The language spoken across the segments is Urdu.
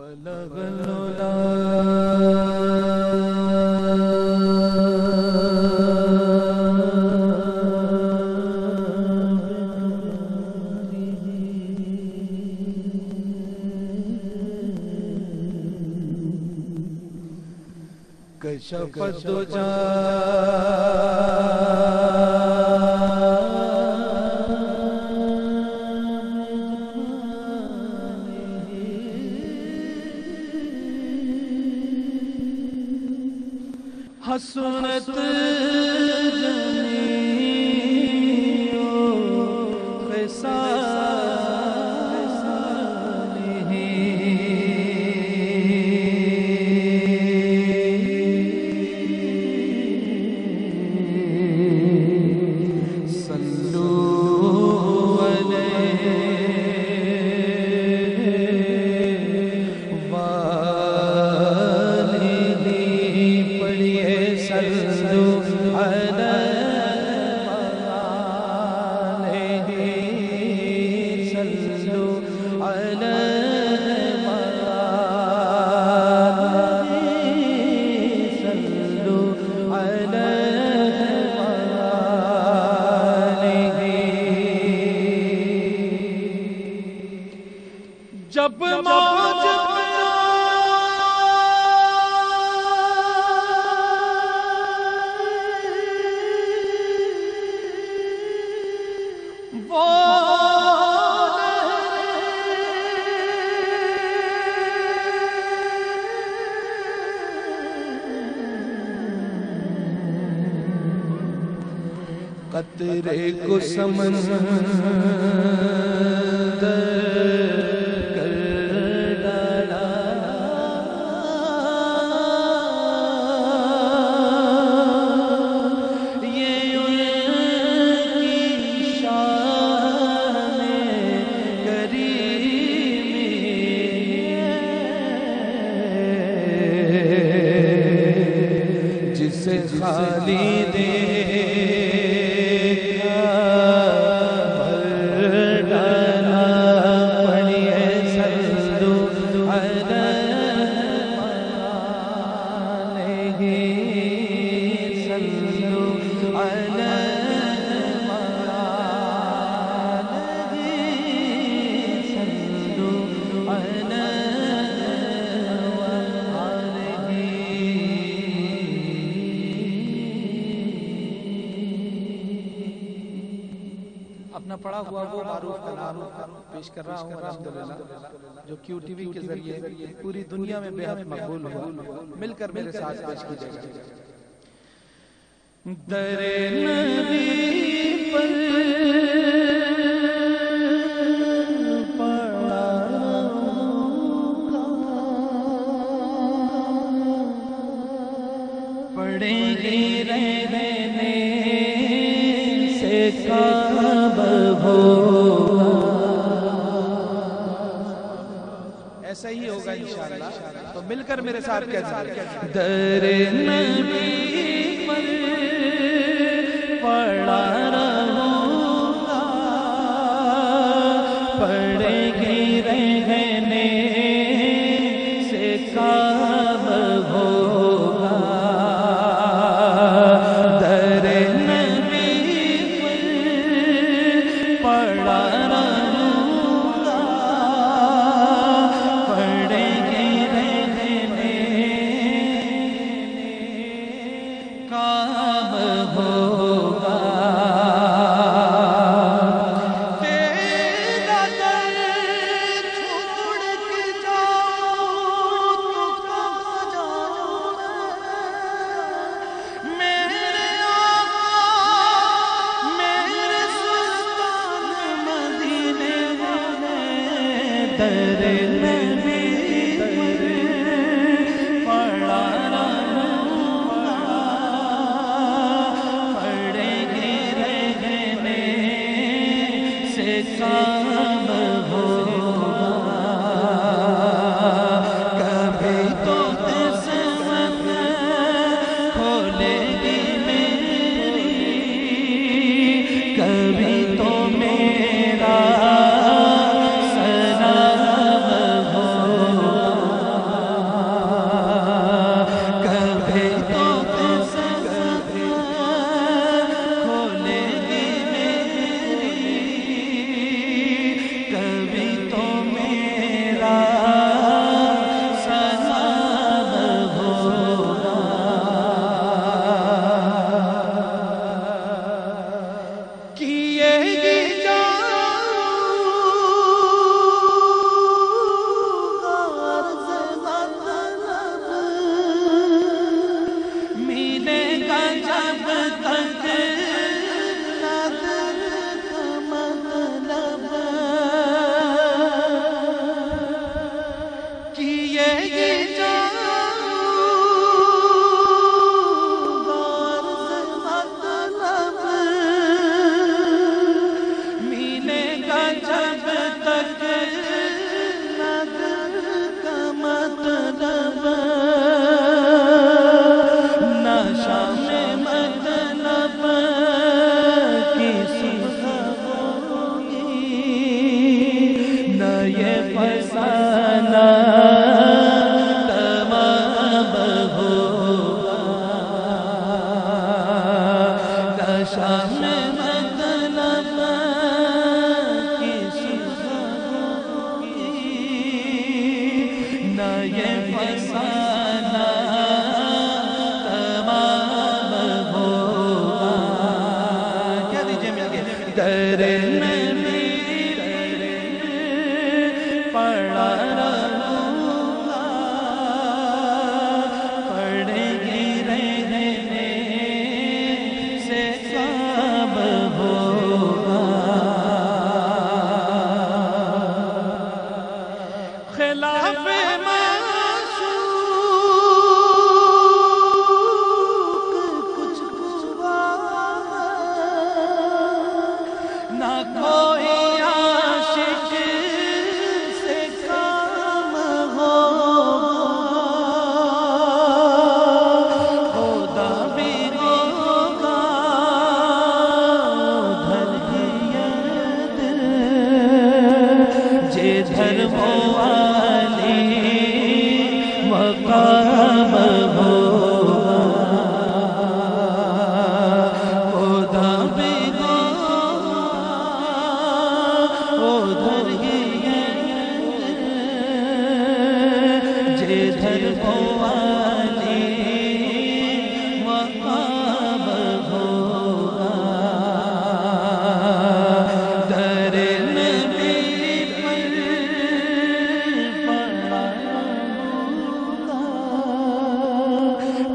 بلغ العلا کشف الدجا حسنت جمیع خصالہ صلو علیہ جب موج وہ قطرے کو سمندر جسے خالی دیکھا بھر ڈالا پڑھئے صلو علیہ صلو علیہ صلو اپنا پڑھا ہوا وہ معروف کلام پیش کر رہا ہوں الحمدللہ جو کیو ٹی وی کے ذریعے پوری دنیا میں بے حد مقبول ہوا مل کر میرے ساتھ پیش کیجئے گا در نبی پر پڑھا پڑھیں گے رہنے سے کعب ہوگا ایسا ہی ہوگا انشاءاللہ تو مل کر میرے ساتھ کہتے ہیں در نبی پر پڑھا رہوں گا پڑھیں گے رہنے سے کعب ہوگا در نبی پر پڑھا رہوں گا پڑھیں گے رہنے کعب ہوگا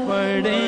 پڑے